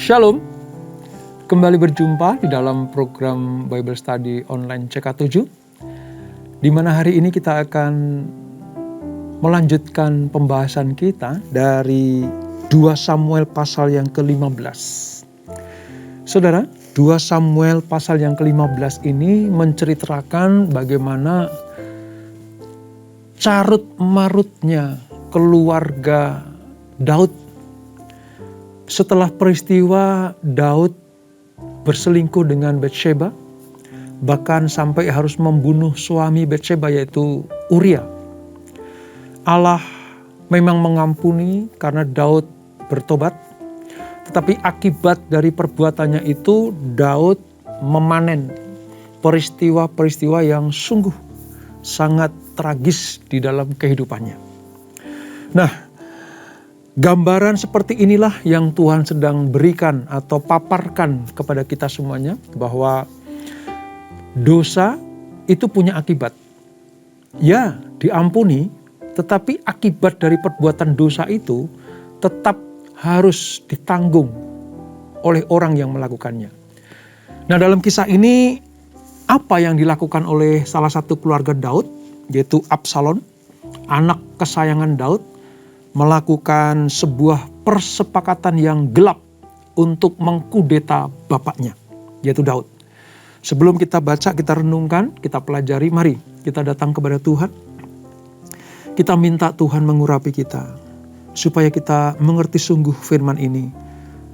Shalom, kembali berjumpa di dalam program Bible Study online CK7, di mana hari ini kita akan melanjutkan pembahasan kita dari 2 Samuel pasal yang ke-15. Saudara, 2 Samuel pasal yang ke-15 ini menceritakan bagaimana carut marutnya keluarga Daud setelah peristiwa Daud berselingkuh dengan Batsheba, bahkan sampai harus membunuh suami Batsheba yaitu Uria. Allah memang mengampuni karena Daud bertobat, tetapi akibat dari perbuatannya itu Daud memanen peristiwa-peristiwa yang sungguh sangat tragis di dalam kehidupannya. Nah, gambaran seperti inilah yang Tuhan sedang berikan atau paparkan kepada kita semuanya, bahwa dosa itu punya akibat. Ya, diampuni, tetapi akibat dari perbuatan dosa itu tetap harus ditanggung oleh orang yang melakukannya. Nah, dalam kisah ini apa yang dilakukan oleh salah satu keluarga Daud, yaitu Absalom, anak kesayangan Daud, melakukan sebuah persepakatan yang gelap untuk mengkudeta bapaknya, yaitu Daud. Sebelum kita baca, kita renungkan, kita pelajari, mari kita datang kepada Tuhan. Kita minta Tuhan mengurapi kita, supaya kita mengerti sungguh firman ini,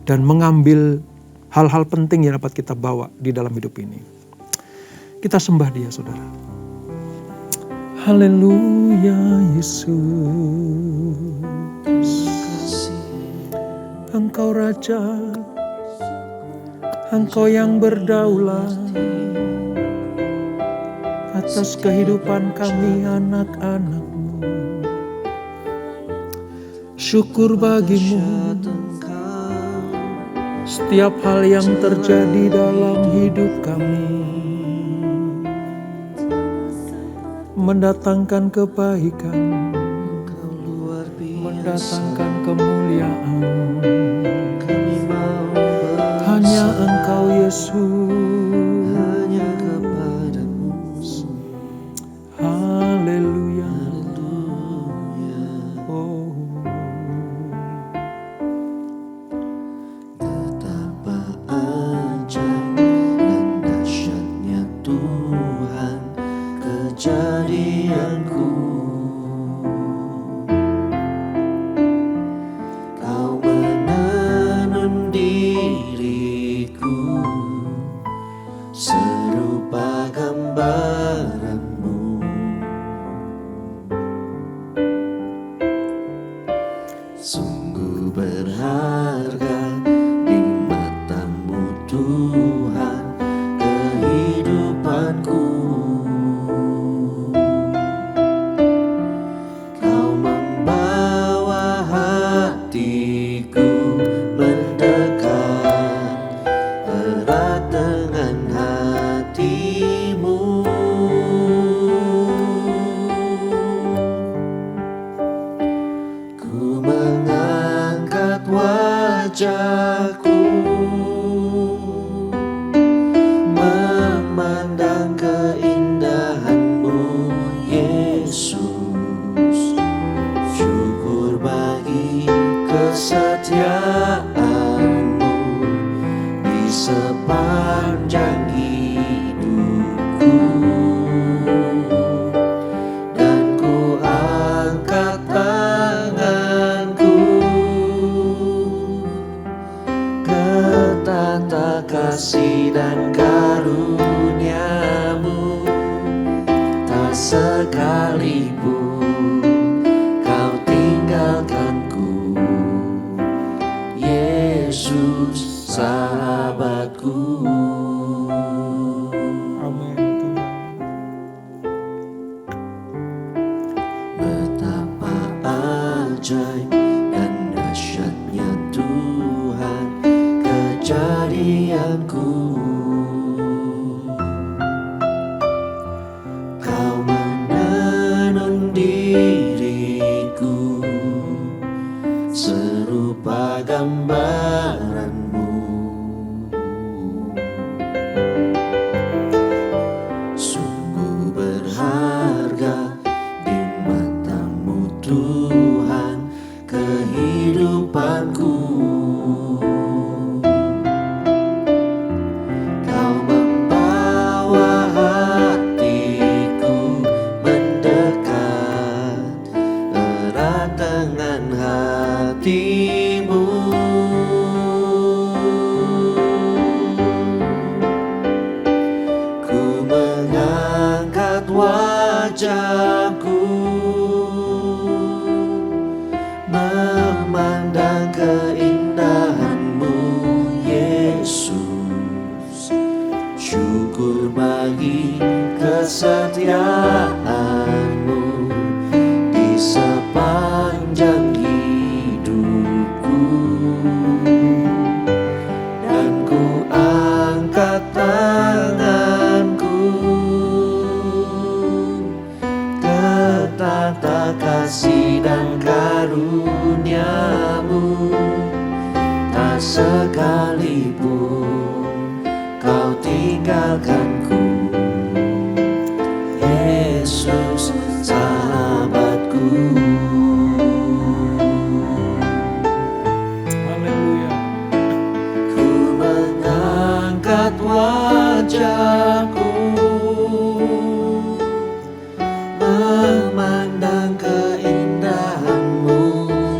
dan mengambil hal-hal penting yang dapat kita bawa di dalam hidup ini. Kita sembah Dia, saudara. Haleluya Yesus, Engkau Raja, Engkau yang berdaulat atas kehidupan kami anak-anak-Mu. Syukur bagimu setiap hal yang terjadi dalam hidup kami, mendatangkan kebaikan, mendatangkan kemuliaan. Hanya Engkau Yesus, hanya kepadamu. Haleluya. Oh. Betapa ajaib dan dahsyatnya Tuhan kejadianku. Kau menenun diriku serupa gambaranmu. Sungguh berharga di mata-Mu Tuhan kehidupanku. Kau membawa hatiku mendekat erat dengan hati-Mu. Ku mengangkat wajahku, memandang keindahan-Mu Yesus. Syukur bagi kesetiaan-Mu di sepanjang hidupku. Dan ku angkat tanganku ke tata kasih dan karunia-Mu. Tak sekalipun Kau tinggalkanku, Yesus sahabatku. Amin Tuhan. Betapa ajaib dan dahsyatnya Tuhan kejadianku. Kau menenun diriku serupa gambaran-Mu. Kau membawa hatiku mendekat erat dengan hatimu. Ku mengangkat wajahku memandang keindahan-Mu, Yesus. Syukur bagi kesetiaan-Mu di sepanjang hidupku. Dan ku angkat tanganku ke tata kasih dan karunia-Mu. Tak sekalipun Kau tinggalkanku, Yesus sahabatku. Haleluya. Ku mengangkat wajahku memandang keindahan-Mu,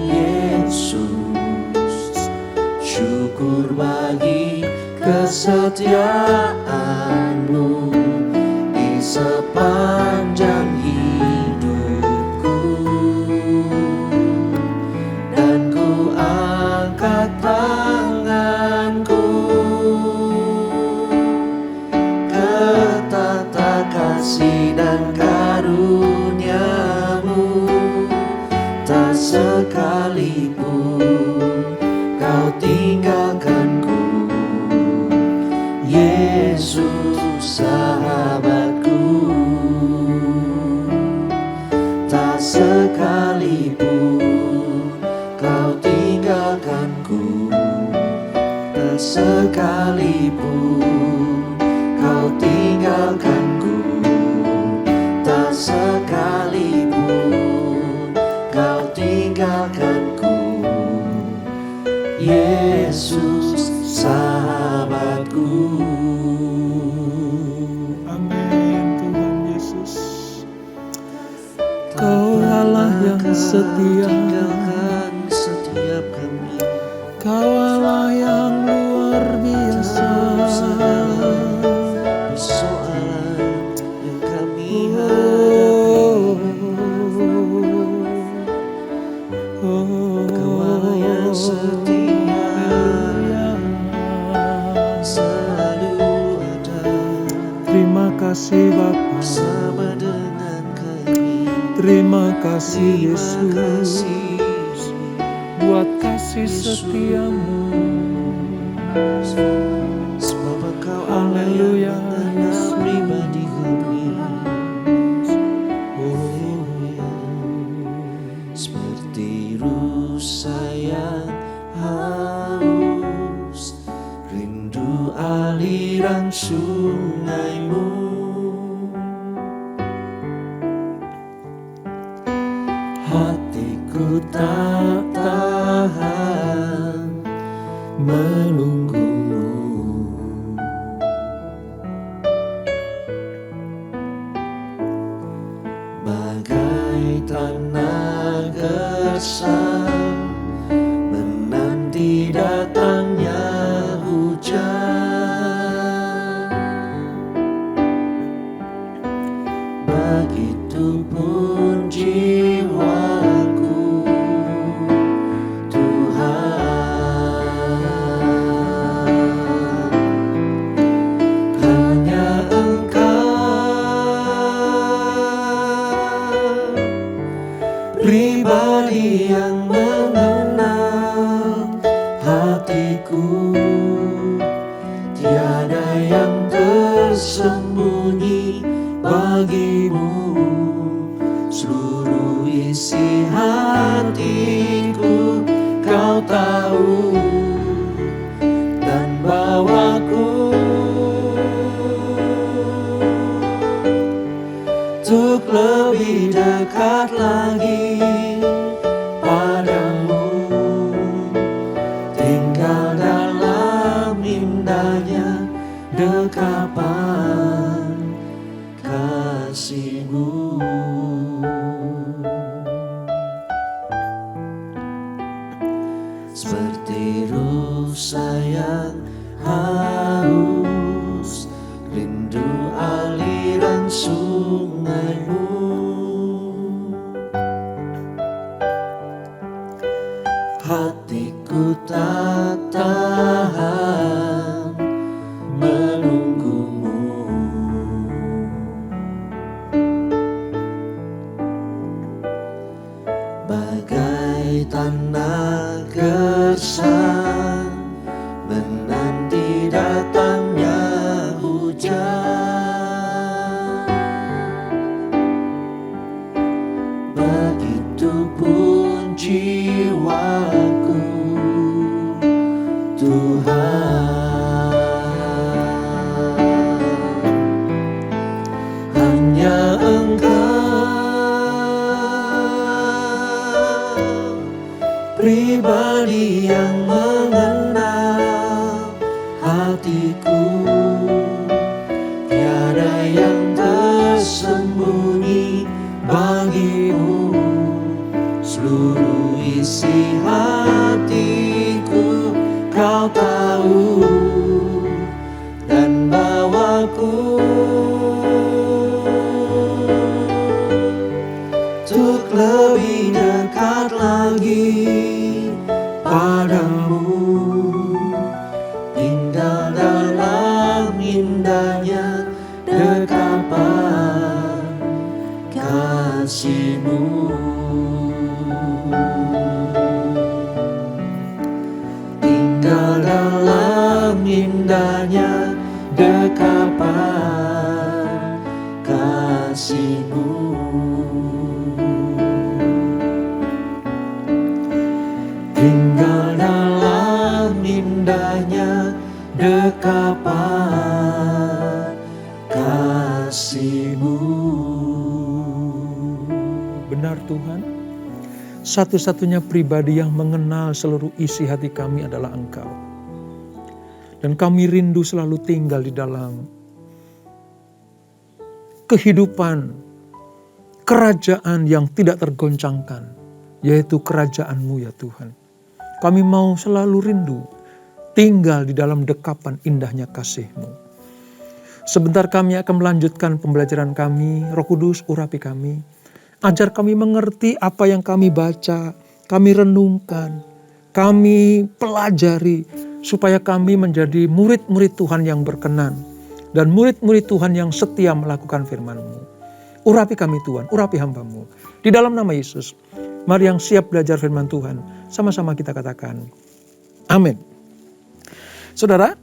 Yesus. Syukur bagi kesetiaan-Mu di sepanjang hidupku. Dan ku angkat tanganku ke tata kasih dan karunia-Mu. Tak sekalipun Kau tinggalkanku, Yesus sahabatku. Tak sekalipun Kau tinggalkanku, tak sekalipun Kau tinggalkanku, tak sekalipun Kau tinggalkanku, Yesus sahabatku. Amin, Tuhan Yesus. Kau Allah yang setia, Tinggalkan setiap kami. Kau Allah yang luar biasa. Persoalan yang kami Kau Allah yang setia, selalu ada Terima kasih Bapa, bersama dengan kami. terima kasih Terima Yesus kasih, buat kasih setiamu. sebab Engkau Allah yang Haleluya, mengenal Yesus. pribadi kami. Seperti rusa yang haus, rindu aliran sungai-Mu. Hatiku tak tahan menunggu-Mu. Bagai tanah gersang menanti datangnya hujan, begitupun jiwaku, Tuhan. Hanya pribadi yang mengenal hatiku, tiada yang tersembunyi bagi-Mu. Seluruh isi hatiku Kau tahu, dan bawaku untuk lebih dekat lagi padamu. dekapan kasih-Mu. Seperti rusa yang haus, rindu aliran sungai-Mu. Hatiku tak tahan menunggu-Mu. Bagai tanah gersang menanti datangnya hujan, begitupun jiwaku, Tuhan. Hanya Engkau pribadi yang mengenal hatiku, tiada yang tersembunyi bagi-Mu. Seluruh isi hatiku Kau tahu, dan bawaku untuk lebih dekat lagi padamu, tinggal dalam indahnya dekapan kasih-Mu. Tinggal dalam indahnya dekapan kasih-Mu. Tinggal dalam indahnya dekapan kasih-Mu. Benar Tuhan, satu-satunya pribadi yang mengenal seluruh isi hati kami adalah Engkau. Dan kami rindu selalu tinggal di dalam kehidupan, kerajaan yang tidak tergoncangkan, yaitu kerajaan-Mu ya Tuhan. Kami mau selalu rindu tinggal di dalam dekapan indahnya kasih-Mu. Sebentar kami akan melanjutkan pembelajaran kami. Roh Kudus, urapi kami. Ajar kami mengerti apa yang kami baca, kami renungkan, kami pelajari, supaya kami menjadi murid-murid Tuhan yang berkenan, dan murid-murid Tuhan yang setia melakukan firman-Mu. Urapi kami Tuhan, urapi hamba-Mu. Di dalam nama Yesus, mari yang siap belajar firman Tuhan, sama-sama kita katakan, amin. Saudara,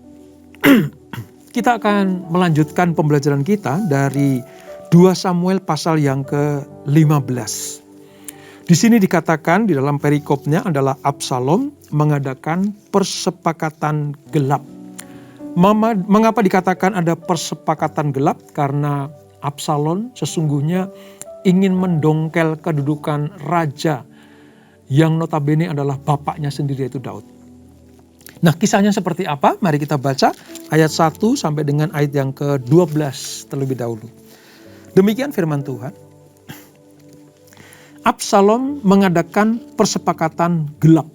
kita akan melanjutkan pembelajaran kita dari 2 Samuel pasal yang ke-15. Di sini dikatakan di dalam perikopnya adalah Absalom mengadakan persepakatan gelap. Mengapa dikatakan ada persepakatan gelap? Karena Absalom sesungguhnya ingin mendongkel kedudukan raja yang notabene adalah bapaknya sendiri, yaitu Daud. Nah, kisahnya seperti apa? Mari kita baca ayat 1 sampai dengan ayat yang ke-12 terlebih dahulu. Demikian firman Tuhan. Absalom mengadakan persepakatan gelap.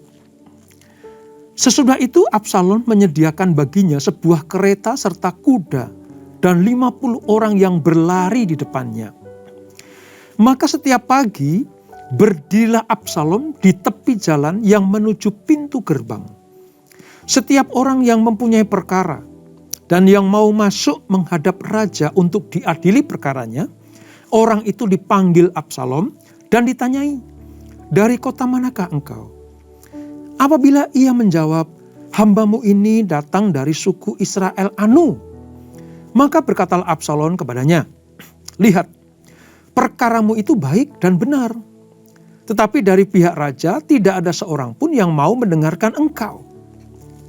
Sesudah itu Absalom menyediakan baginya sebuah kereta serta kuda dan 50 orang yang berlari di depannya. Maka setiap pagi berdirilah Absalom di tepi jalan yang menuju pintu gerbang. Setiap orang yang mempunyai perkara dan yang mau masuk menghadap raja untuk diadili perkaranya, orang itu dipanggil Absalom dan ditanyai, "Dari kota manakah engkau?" Apabila ia menjawab, "Hamba-Mu ini datang dari suku Israel Anu," maka berkatalah Absalom kepadanya, "Lihat, perkaramu itu baik dan benar. Tetapi dari pihak raja tidak ada seorang pun yang mau mendengarkan engkau."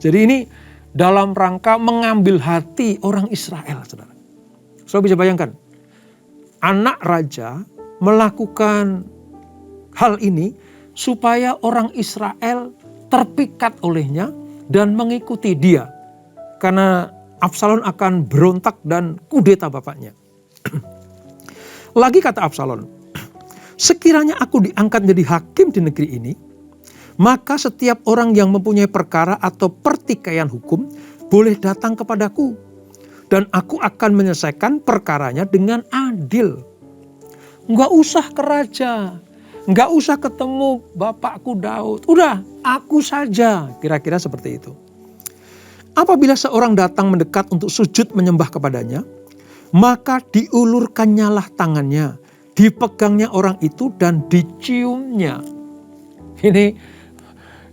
Jadi ini dalam rangka mengambil hati orang Israel, saudara. Saudara bisa bayangkan, anak raja melakukan hal ini supaya orang Israel terpikat olehnya dan mengikuti dia. Karena Absalom akan berontak dan kudeta bapaknya. Lagi kata Absalom, sekiranya aku diangkat menjadi hakim di negeri ini, maka setiap orang yang mempunyai perkara atau pertikaian hukum boleh datang kepadaku, dan aku akan menyelesaikan perkaranya dengan adil. Nggak usah ke raja, nggak usah ketemu bapakku Daud. Udah, aku saja. Kira-kira seperti itu. Apabila seorang datang mendekat untuk sujud menyembah kepadanya, maka diulurkannyalah tangannya, dipegangnya orang itu dan diciumnya.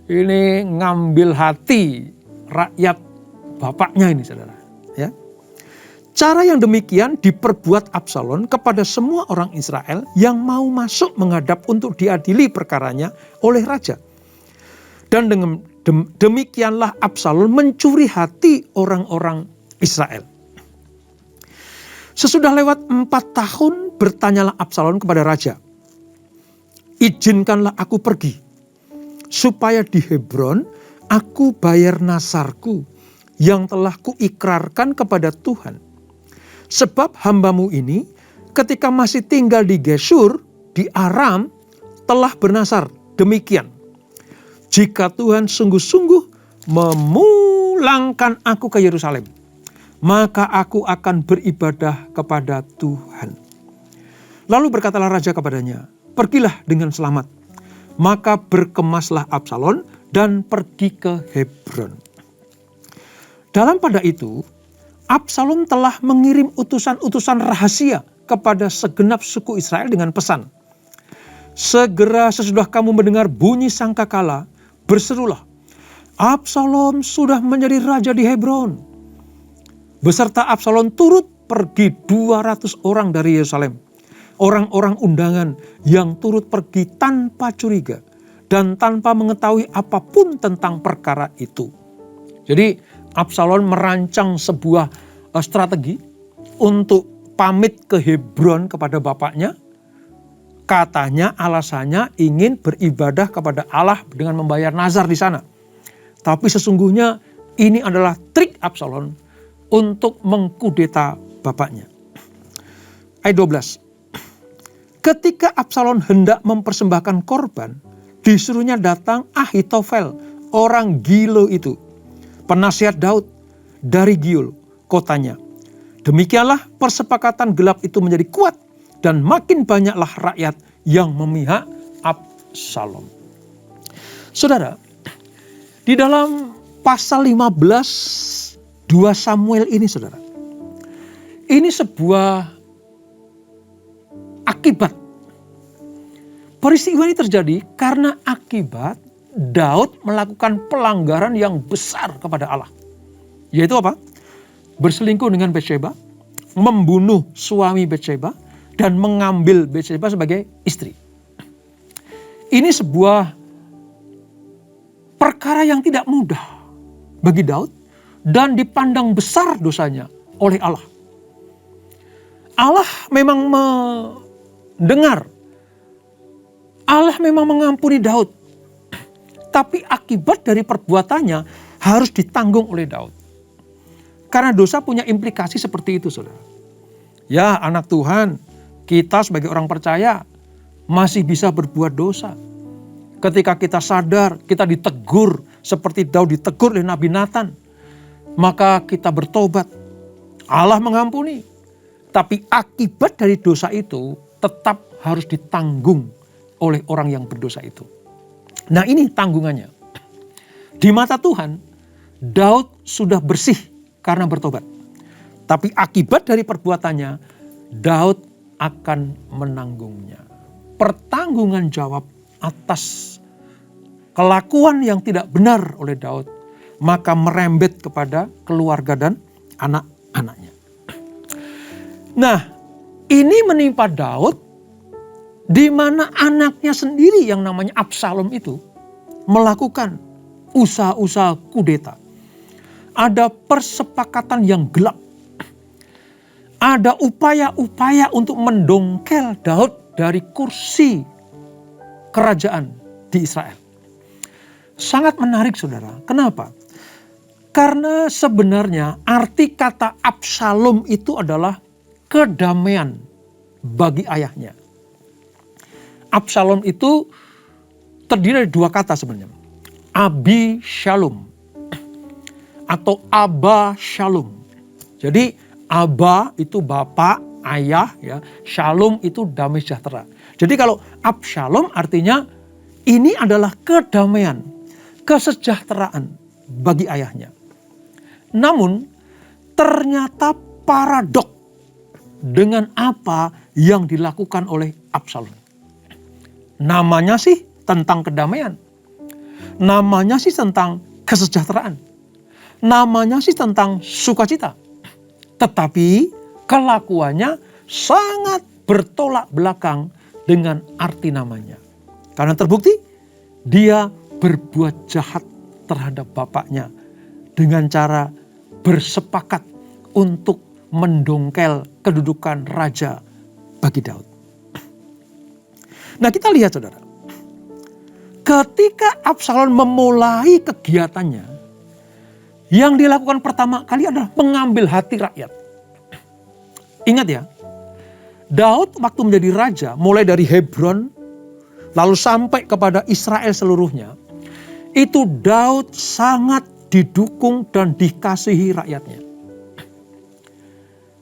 Ini ngambil hati rakyat bapaknya ini, saudara. Ya. Cara yang demikian diperbuat Absalom kepada semua orang Israel yang mau masuk menghadap untuk diadili perkaranya oleh raja. Dan demikianlah Absalom mencuri hati orang-orang Israel. Sesudah lewat 4 tahun bertanyalah Absalom kepada raja, izinkanlah aku pergi, supaya di Hebron aku bayar nasarku yang telah kuikrarkan kepada Tuhan. Sebab hambamu ini ketika masih tinggal di Geshur, di Aram, telah bernasar demikian. Jika Tuhan sungguh-sungguh memulangkan aku ke Yerusalem, maka aku akan beribadah kepada Tuhan. Lalu berkatalah raja kepadanya, pergilah dengan selamat. Maka berkemaslah Absalom dan pergi ke Hebron. Dalam pada itu, Absalom telah mengirim utusan-utusan rahasia kepada segenap suku Israel dengan pesan, segera sesudah kamu mendengar bunyi sangkakala, berserulah, Absalom sudah menjadi raja di Hebron. Beserta Absalom turut pergi 200 orang dari Yerusalem. Orang-orang undangan yang turut pergi tanpa curiga dan tanpa mengetahui apapun tentang perkara itu. Jadi Absalom merancang sebuah strategi untuk pamit ke Hebron kepada bapaknya. Katanya alasannya ingin beribadah kepada Allah dengan membayar nazar di sana. Tapi sesungguhnya ini adalah trik Absalom untuk mengkudeta bapaknya. Ayat 12. Ketika Absalom hendak mempersembahkan korban, disuruhnya datang Ahitofel, orang Gilo itu, penasihat Daud dari Giul, kotanya. Demikianlah persepakatan gelap itu menjadi kuat dan makin banyaklah rakyat yang memihak Absalom. Saudara, di dalam pasal 15 2 Samuel ini, saudara, ini sebuah akibat. Peristiwa ini terjadi karena akibat Daud melakukan pelanggaran yang besar kepada Allah. Yaitu apa? Berselingkuh dengan Batsheba, membunuh suami Batsheba, dan mengambil Batsheba sebagai istri. Ini sebuah perkara yang tidak mudah bagi Daud dan dipandang besar dosanya oleh Allah. Allah memang mendengar, Allah memang mengampuni Daud, tapi akibat dari perbuatannya harus ditanggung oleh Daud. Karena dosa punya implikasi seperti itu, saudara. Ya, anak Tuhan, kita sebagai orang percaya masih bisa berbuat dosa. Ketika kita sadar, kita ditegur seperti Daud ditegur oleh Nabi Nathan, maka kita bertobat. Allah mengampuni. Tapi akibat dari dosa itu tetap harus ditanggung oleh orang yang berdosa itu. Nah, ini tanggungannya. Di mata Tuhan, Daud sudah bersih karena bertobat. Tapi akibat dari perbuatannya, Daud akan menanggungnya. Pertanggungan jawab atas kelakuan yang tidak benar oleh Daud, maka merembet kepada keluarga dan anak-anaknya. Nah, ini menimpa Daud, di mana anaknya sendiri yang namanya Absalom itu melakukan usaha-usaha kudeta. Ada persepakatan yang gelap. Ada upaya-upaya untuk mendongkel Daud dari kursi kerajaan di Israel. Sangat menarik, saudara. Kenapa? Karena sebenarnya arti kata Absalom itu adalah kedamaian bagi ayahnya. Absalom itu terdiri dari dua kata sebenarnya. Abi Shalom atau Abba Shalom. Jadi Abba itu bapak, ayah, ya. Shalom itu damai sejahtera. Jadi kalau Absalom artinya ini adalah kedamaian, kesejahteraan bagi ayahnya. Namun ternyata paradok dengan apa yang dilakukan oleh Absalom. Namanya sih tentang kedamaian. Namanya sih tentang kesejahteraan. Namanya sih tentang sukacita. Tetapi kelakuannya sangat bertolak belakang dengan arti namanya. Karena terbukti dia berbuat jahat terhadap bapaknya dengan cara bersepakat untuk mendongkel kedudukan raja bagi Daud. Nah, kita lihat saudara. Ketika Absalom memulai kegiatannya, yang dilakukan pertama kali adalah mengambil hati rakyat. Ingat ya, Daud waktu menjadi raja, mulai dari Hebron, lalu sampai kepada Israel seluruhnya, itu Daud sangat didukung dan dikasihi rakyatnya.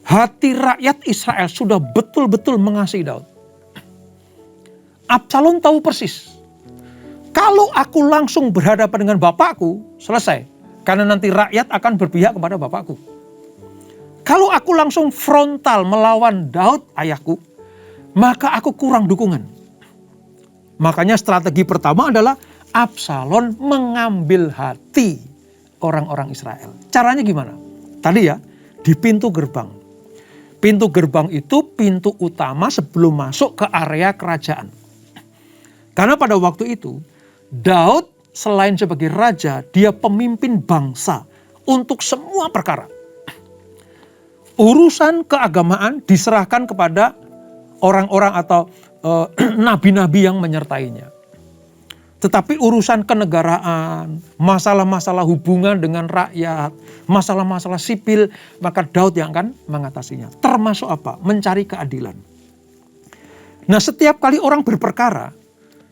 Hati rakyat Israel sudah betul-betul mengasihi Daud. Absalom tahu persis, kalau aku langsung berhadapan dengan bapakku, selesai. Karena nanti rakyat akan berpihak kepada bapakku. Kalau aku langsung frontal melawan Daud ayahku, maka aku kurang dukungan. Makanya strategi pertama adalah Absalom mengambil hati orang-orang Israel. Caranya gimana? Tadi ya, di pintu gerbang. Pintu gerbang itu pintu utama sebelum masuk ke area kerajaan. Karena pada waktu itu, Daud selain sebagai raja, dia pemimpin bangsa untuk semua perkara. Urusan keagamaan diserahkan kepada orang-orang atau nabi-nabi yang menyertainya. Tetapi urusan kenegaraan, masalah-masalah hubungan dengan rakyat, masalah-masalah sipil, maka Daud yang akan mengatasinya. Termasuk apa? Mencari keadilan. Nah, setiap kali orang berperkara,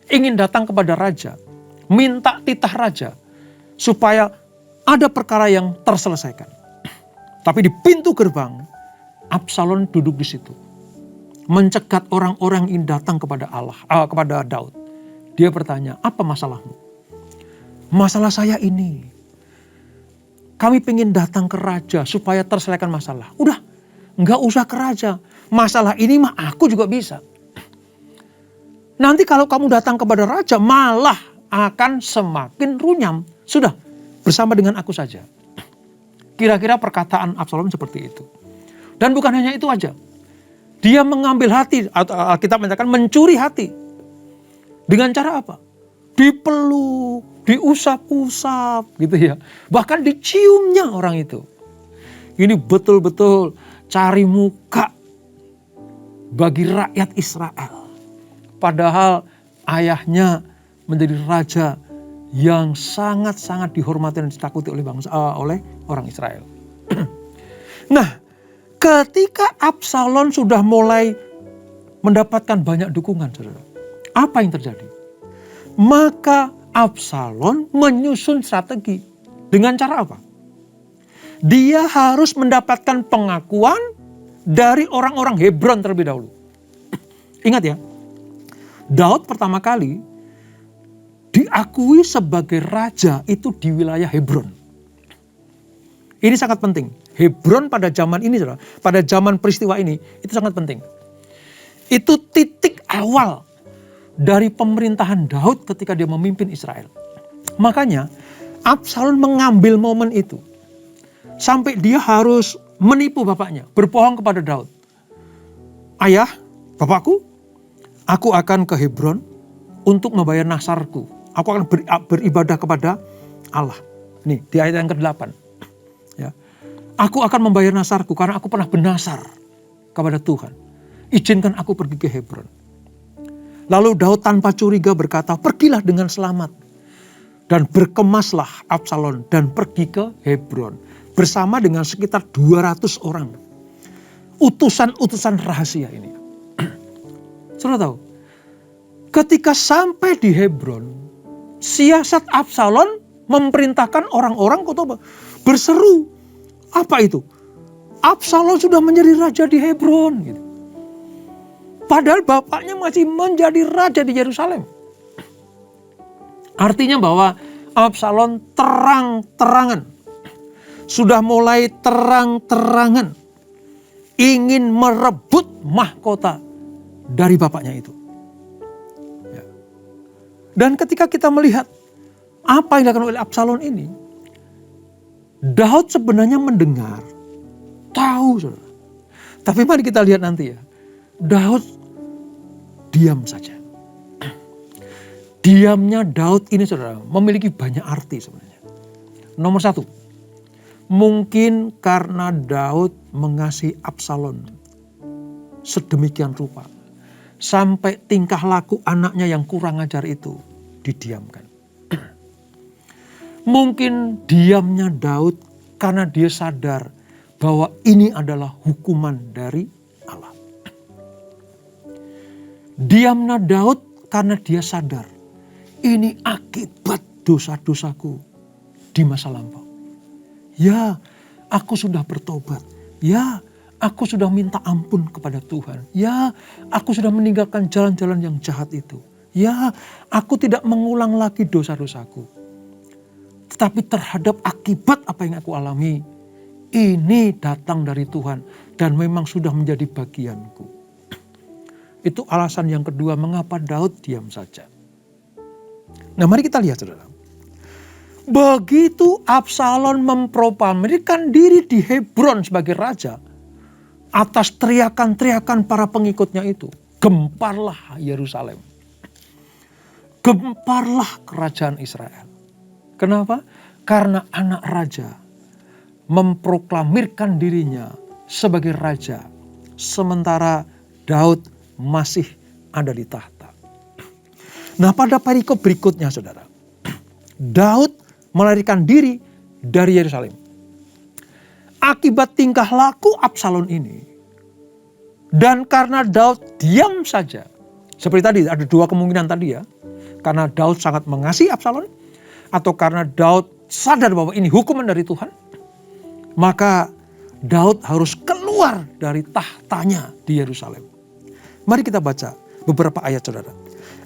ingin datang kepada raja, minta titah raja, supaya ada perkara yang terselesaikan. Tapi di pintu gerbang, Absalom duduk di situ, mencegat orang-orang yang ingin datang kepada kepada Daud. Dia bertanya, apa masalahmu? Masalah saya ini. Kami pengen datang ke raja supaya terselesaikan masalah. Udah, nggak usah ke raja. Masalah ini mah aku juga bisa. Nanti kalau kamu datang kepada raja malah akan semakin runyam. Sudah, bersama dengan aku saja. Kira-kira perkataan Absalom seperti itu. Dan bukan hanya itu aja. Dia mengambil hati, Alkitab menyatakan mencuri hati. Dengan cara apa? Dipeluk, diusap-usap gitu ya. Bahkan diciumnya orang itu. Ini betul-betul cari muka bagi rakyat Israel. Padahal ayahnya menjadi raja yang sangat-sangat dihormati dan ditakuti oleh oleh orang Israel. Nah, ketika Absalom sudah mulai mendapatkan banyak dukungan, saudara, apa yang terjadi? Maka Absalom menyusun strategi. Dengan cara apa? Dia harus mendapatkan pengakuan dari orang-orang Hebron terlebih dahulu. Ingat ya, Daud pertama kali diakui sebagai raja itu di wilayah Hebron. Ini sangat penting. Hebron pada zaman ini, pada zaman peristiwa ini, itu sangat penting. Itu titik awal dari pemerintahan Daud ketika dia memimpin Israel. Makanya Absalom mengambil momen itu. Sampai dia harus menipu bapaknya, berbohong kepada Daud. Ayah, bapakku, aku akan ke Hebron untuk membayar nasarku. Aku akan beribadah kepada Allah. Nih, di ayat yang ke-8. Ya. Aku akan membayar nasarku karena aku pernah bernasar kepada Tuhan. Izinkan aku pergi ke Hebron. Lalu Daud tanpa curiga berkata, pergilah dengan selamat. Dan berkemaslah Absalom dan pergi ke Hebron bersama dengan sekitar 200 orang. Utusan-utusan rahasia ini. Saudara tahu, ketika sampai di Hebron, siasat Absalom memerintahkan orang-orang berseru. Apa itu? Absalom sudah menjadi raja di Hebron. Gitu. Padahal bapaknya masih menjadi raja di Yerusalem. Artinya bahwa Absalom terang-terangan, sudah mulai terang-terangan ingin merebut mahkota dari bapaknya itu. Ya. Dan ketika kita melihat apa yang dilakukan oleh Absalom ini, Daud sebenarnya mendengar, tahu saudara. Tapi mari kita lihat nanti ya, Daud diam saja. Diamnya Daud ini saudara memiliki banyak arti sebenarnya. Nomor satu, mungkin karena Daud mengasihi Absalom sedemikian rupa. Sampai tingkah laku anaknya yang kurang ajar itu didiamkan. Mungkin diamnya Daud karena dia sadar bahwa ini adalah hukuman dari Allah. Diamnya Daud karena dia sadar ini akibat dosa-dosaku di masa lampau. Ya, aku sudah bertobat. Ya, aku sudah minta ampun kepada Tuhan. Ya, aku sudah meninggalkan jalan-jalan yang jahat itu. Ya, aku tidak mengulang lagi dosa-dosaku. Tetapi terhadap akibat apa yang aku alami, ini datang dari Tuhan dan memang sudah menjadi bagianku. Itu alasan yang kedua mengapa Daud diam saja. Nah, mari kita lihat saudara. Begitu Absalom memproklamirkan diri di Hebron sebagai raja, atas teriakan-teriakan para pengikutnya itu, gemparlah Yerusalem. Gemparlah kerajaan Israel. Kenapa? Karena anak raja memproklamirkan dirinya sebagai raja, sementara Daud masih ada di tahta. Nah, pada perikop berikutnya saudara, Daud melarikan diri dari Yerusalem. Akibat tingkah laku Absalom ini, dan karena Daud diam saja, seperti tadi ada dua kemungkinan tadi ya, karena Daud sangat mengasihi Absalom, atau karena Daud sadar bahwa ini hukuman dari Tuhan, maka Daud harus keluar dari tahtanya di Yerusalem. Mari kita baca beberapa ayat saudara.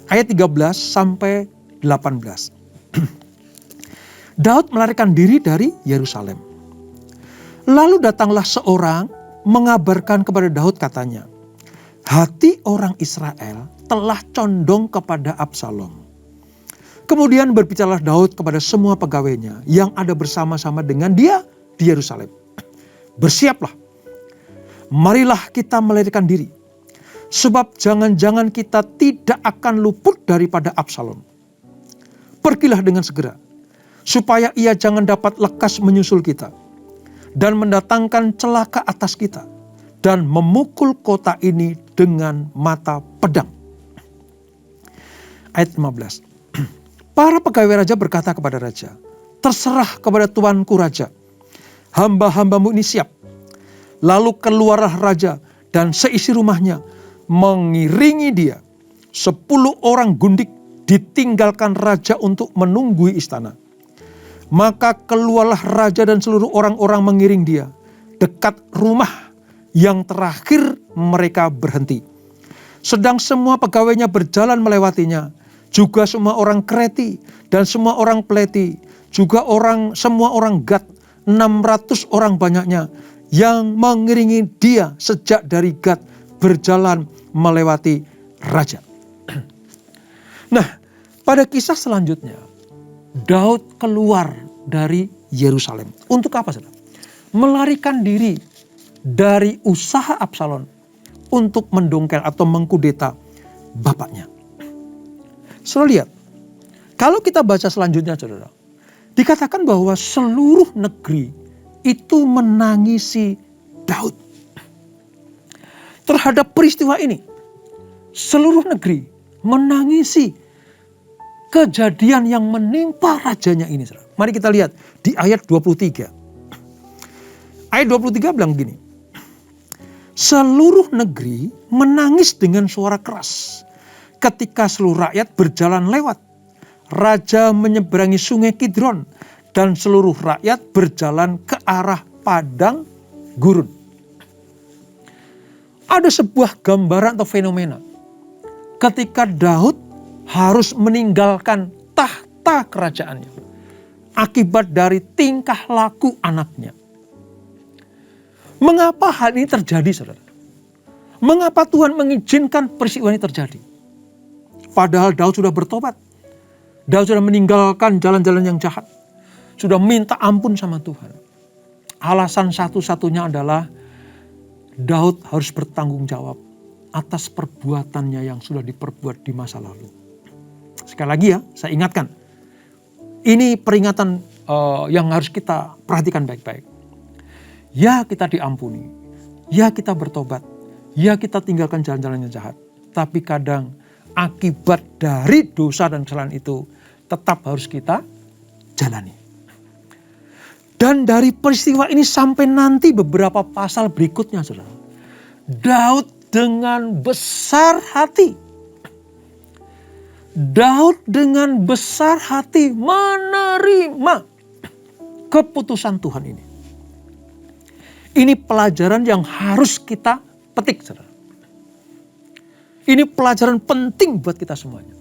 Ayat 13 sampai 18. Daud melarikan diri dari Yerusalem. Lalu datanglah seorang mengabarkan kepada Daud katanya, hati orang Israel telah condong kepada Absalom. Kemudian berbicaralah Daud kepada semua pegawainya yang ada bersama-sama dengan dia di Yerusalem. Bersiaplah, marilah kita melarikan diri. Sebab jangan-jangan kita tidak akan luput daripada Absalom. Pergilah dengan segera, supaya ia jangan dapat lekas menyusul kita, dan mendatangkan celaka atas kita, dan memukul kota ini dengan mata pedang. Ayat 15. Para pegawai raja berkata kepada raja, terserah kepada tuanku raja, hamba-hambamu ini siap. Lalu keluarlah raja dan seisi rumahnya, mengiringi dia. 10 orang gundik ditinggalkan raja untuk menunggui istana. Maka keluarlah raja dan seluruh orang-orang mengiring dia. Dekat rumah yang terakhir mereka berhenti. Sedang semua pegawainya berjalan melewatinya. Juga semua orang Kreti dan semua orang Pleti. Juga semua orang Gad. 600 orang banyaknya yang mengiringi dia sejak dari Gad berjalan melewati raja. Nah, pada kisah selanjutnya, Daud keluar dari Yerusalem. Untuk apa, saudara? Melarikan diri dari usaha Absalom untuk mendongkel atau mengkudeta bapaknya. Saudara lihat, kalau kita baca selanjutnya, saudara, dikatakan bahwa seluruh negeri itu menangisi Daud. Terhadap peristiwa ini, seluruh negeri menangisi kejadian yang menimpa rajanya ini. Saudara. Mari kita lihat di ayat 23. Ayat 23 bilang gini. Seluruh negeri menangis dengan suara keras ketika seluruh rakyat berjalan lewat. Raja menyeberangi sungai Kidron dan seluruh rakyat berjalan ke arah padang gurun. Ada sebuah gambaran atau fenomena ketika Daud harus meninggalkan tahta kerajaannya akibat dari tingkah laku anaknya. Mengapa hal ini terjadi, saudara? Mengapa Tuhan mengizinkan peristiwa ini terjadi? Padahal Daud sudah bertobat. Daud sudah meninggalkan jalan-jalan yang jahat. Sudah minta ampun sama Tuhan. Alasan satu-satunya adalah Daud harus bertanggung jawab atas perbuatannya yang sudah diperbuat di masa lalu. Sekali lagi ya, saya ingatkan. Ini peringatan yang harus kita perhatikan baik-baik. Ya kita diampuni, ya kita bertobat, ya kita tinggalkan jalan-jalan yang jahat. Tapi kadang akibat dari dosa dan kesalahan itu tetap harus kita jalani. Dan dari peristiwa ini sampai nanti beberapa pasal berikutnya, saudara. Daud dengan besar hati. Daud dengan besar hati menerima keputusan Tuhan ini. Ini pelajaran yang harus kita petik, saudara. Ini pelajaran penting buat kita semuanya.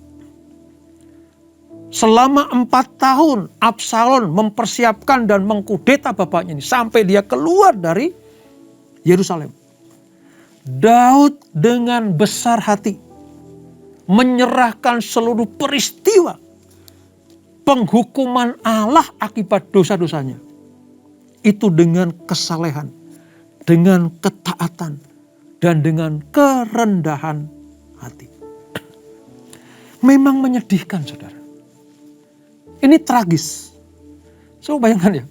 Selama 4 tahun Absalom mempersiapkan dan mengkudeta bapaknya ini sampai dia keluar dari Yerusalem. Daud dengan besar hati menyerahkan seluruh peristiwa penghukuman Allah akibat dosa-dosanya. Itu dengan kesalehan, dengan ketaatan, dan dengan kerendahan hati. Memang menyedihkan, saudara. Ini tragis. So bayangkan ya,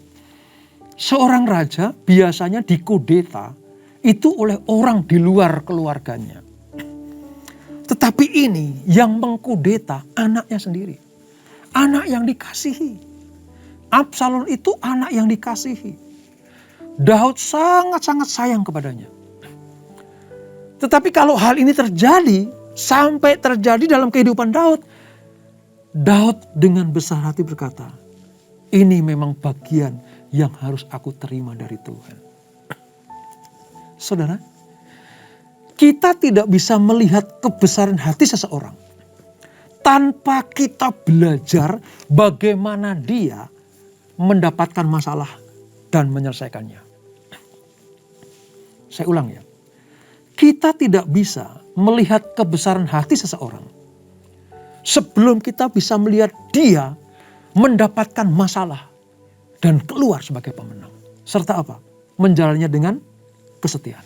seorang raja biasanya dikudeta itu oleh orang di luar keluarganya. Tetapi ini yang mengkudeta anaknya sendiri. Anak yang dikasihi. Absalom itu anak yang dikasihi. Daud sangat-sangat sayang kepadanya. Tetapi kalau hal ini terjadi, sampai terjadi dalam kehidupan Daud, Daud dengan besar hati berkata, ini memang bagian yang harus aku terima dari Tuhan. Saudara, kita tidak bisa melihat kebesaran hati seseorang tanpa kita belajar bagaimana dia mendapatkan masalah dan menyelesaikannya. Saya ulang ya. Kita tidak bisa melihat kebesaran hati seseorang sebelum kita bisa melihat dia mendapatkan masalah dan keluar sebagai pemenang. Serta apa? Menjalannya dengan kesetiaan.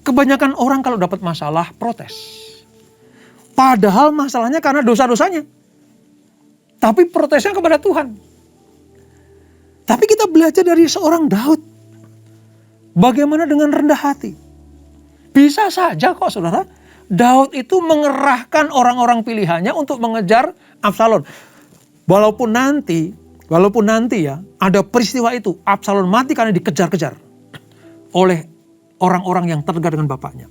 Kebanyakan orang kalau dapat masalah protes. Padahal masalahnya karena dosa-dosanya. Tapi protesnya kepada Tuhan. Tapi kita belajar dari seorang Daud. Bagaimana dengan rendah hati? Bisa saja kok saudara. Daud itu mengerahkan orang-orang pilihannya untuk mengejar Absalom. Walaupun nanti ya ada peristiwa itu. Absalom mati karena dikejar-kejar oleh orang-orang yang terdekat dengan bapaknya.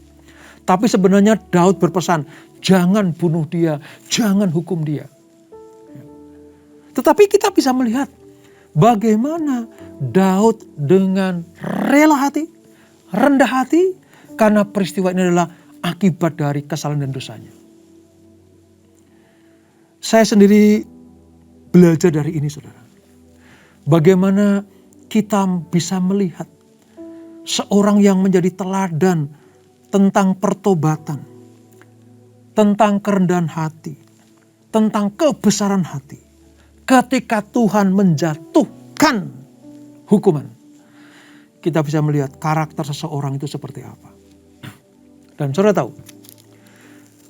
Tapi sebenarnya Daud berpesan, jangan bunuh dia, jangan hukum dia. Tetapi kita bisa melihat bagaimana Daud dengan rela hati, rendah hati, karena peristiwa ini adalah akibat dari kesalahan dan dosanya. Saya sendiri belajar dari ini, saudara. Bagaimana kita bisa melihat seorang yang menjadi teladan tentang pertobatan, tentang kerendahan hati, tentang kebesaran hati. Ketika Tuhan menjatuhkan hukuman, kita bisa melihat karakter seseorang itu seperti apa. Dan saudara tahu,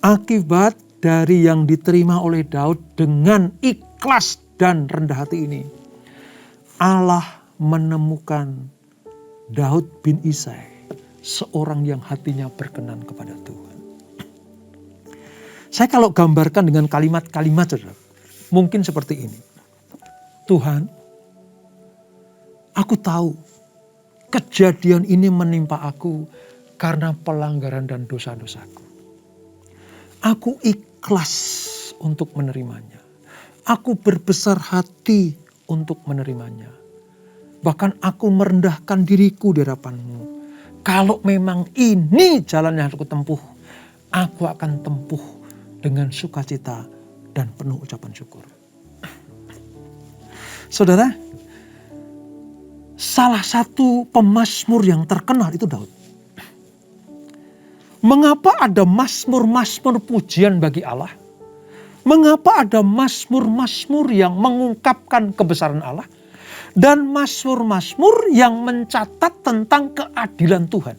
akibat dari yang diterima oleh Daud dengan ikhlas dan rendah hati ini, Allah menemukan Daud bin Isai, seorang yang hatinya berkenan kepada Tuhan. Saya kalau gambarkan dengan kalimat-kalimat, saudara, mungkin seperti ini. Tuhan, aku tahu kejadian ini menimpa aku karena pelanggaran dan dosa-dosaku. Aku ikhlas untuk menerimanya. Aku berbesar hati untuk menerimanya. Bahkan aku merendahkan diriku di hadapan-Mu. Kalau memang ini jalan yang aku tempuh, aku akan tempuh dengan sukacita dan penuh ucapan syukur. Saudara, salah satu pemazmur yang terkenal itu Daud. Mengapa ada mazmur-mazmur pujian bagi Allah? Mengapa ada mazmur-mazmur yang mengungkapkan kebesaran Allah? Dan mazmur-mazmur yang mencatat tentang keadilan Tuhan.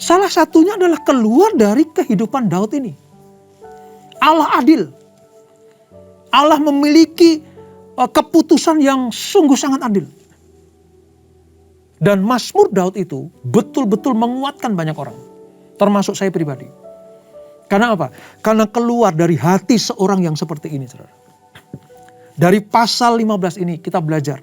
Salah satunya adalah keluar dari kehidupan Daud ini. Allah adil. Allah memiliki keputusan yang sungguh sangat adil. Dan mazmur Daud itu betul-betul menguatkan banyak orang. Termasuk saya pribadi. Karena apa? Karena keluar dari hati seorang yang seperti ini, saudara. Dari pasal 15 ini kita belajar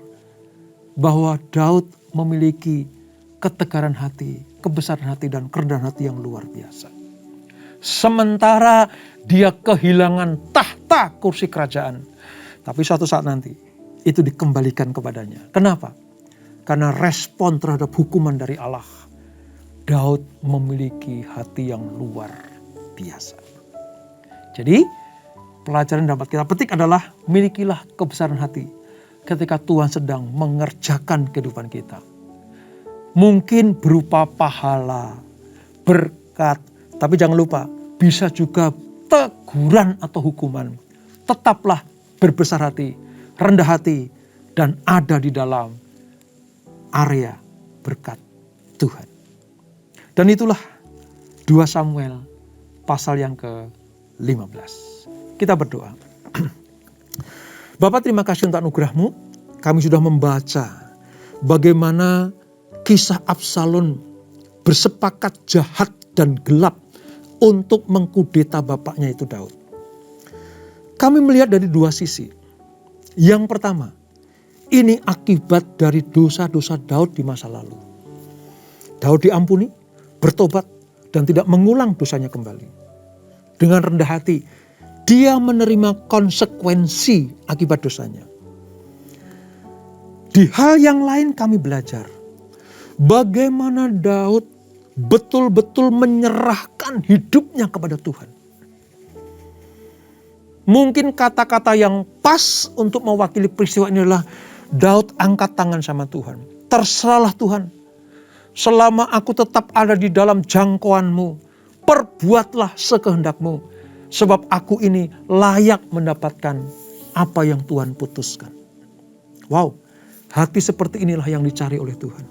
bahwa Daud memiliki ketegaran hati, kebesaran hati, dan kerendahan hati yang luar biasa. Sementara dia kehilangan tahta kursi kerajaan. Tapi suatu saat nanti itu dikembalikan kepadanya. Kenapa? Karena respon terhadap hukuman dari Allah. Daud memiliki hati yang luar biasa. Jadi pelajaran yang dapat kita petik adalah milikilah kebesaran hati ketika Tuhan sedang mengerjakan kehidupan kita. Mungkin berupa pahala, berkat, tapi jangan lupa bisa juga teguran atau hukuman. Tetaplah berbesar hati, rendah hati, dan ada di dalam area berkat Tuhan. Dan itulah 2 Samuel pasal yang ke-15. Kita berdoa. Bapak, terima kasih untuk anugerah-Mu. Kami sudah membaca bagaimana kisah Absalom bersepakat jahat dan gelap untuk mengkudeta bapaknya itu Daud. Kami melihat dari 2 sisi. Yang pertama, ini akibat dari dosa-dosa Daud di masa lalu. Daud diampuni, bertobat, dan tidak mengulang dosanya kembali. Dengan rendah hati, dia menerima konsekuensi akibat dosanya. Di hal yang lain kami belajar bagaimana Daud betul-betul menyerahkan hidupnya kepada Tuhan. Mungkin kata-kata yang pas untuk mewakili peristiwa ini adalah Daud angkat tangan sama Tuhan. Terserahlah Tuhan. Selama aku tetap ada di dalam jangkauan-Mu, perbuatlah sekehendak-Mu. Sebab aku ini layak mendapatkan apa yang Tuhan putuskan. Wow, hati seperti inilah yang dicari oleh Tuhan.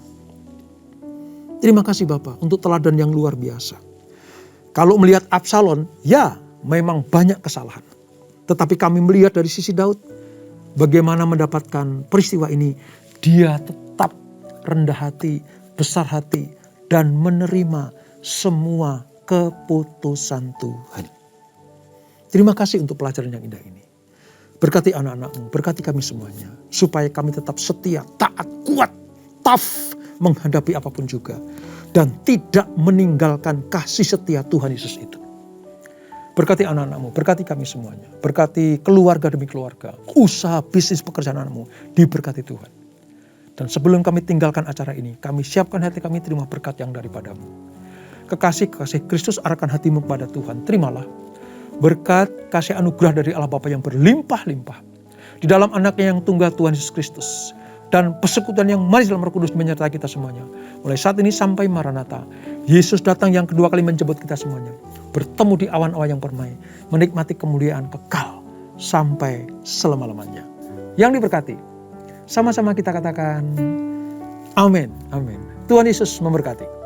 Terima kasih Bapak untuk teladan yang luar biasa. Kalau melihat Absalom, ya memang banyak kesalahan. Tetapi kami melihat dari sisi Daud, bagaimana mendapatkan peristiwa ini. Dia tetap rendah hati, besar hati, dan menerima semua keputusan Tuhan. Terima kasih untuk pelajaran yang indah ini. Berkati anak-anak-Mu, berkati kami semuanya. Supaya kami tetap setia, taat, kuat, tough menghadapi apapun juga. Dan tidak meninggalkan kasih setia Tuhan Yesus itu. Berkati anak-anak-Mu, berkati kami semuanya. Berkati keluarga demi keluarga. Usaha, bisnis, pekerjaan anak-Mu, diberkati Tuhan. Dan sebelum kami tinggalkan acara ini, kami siapkan hati kami terima berkat yang daripada-Mu. Kekasih Kristus arahkan hatimu kepada Tuhan. Terimalah berkat kasih anugerah dari Allah Bapa yang berlimpah-limpah. Di dalam anaknya yang tunggal Tuhan Yesus Kristus. Dan persekutuan yang manis dalam Roh Kudus menyertai kita semuanya. Mulai saat ini sampai Maranatha. Yesus datang yang kedua kali menjemput kita semuanya. Bertemu di awan-awan yang permai. Menikmati kemuliaan kekal sampai selama-lamanya. Yang diberkati. Sama-sama kita katakan amin. Amin. Tuhan Yesus memberkati.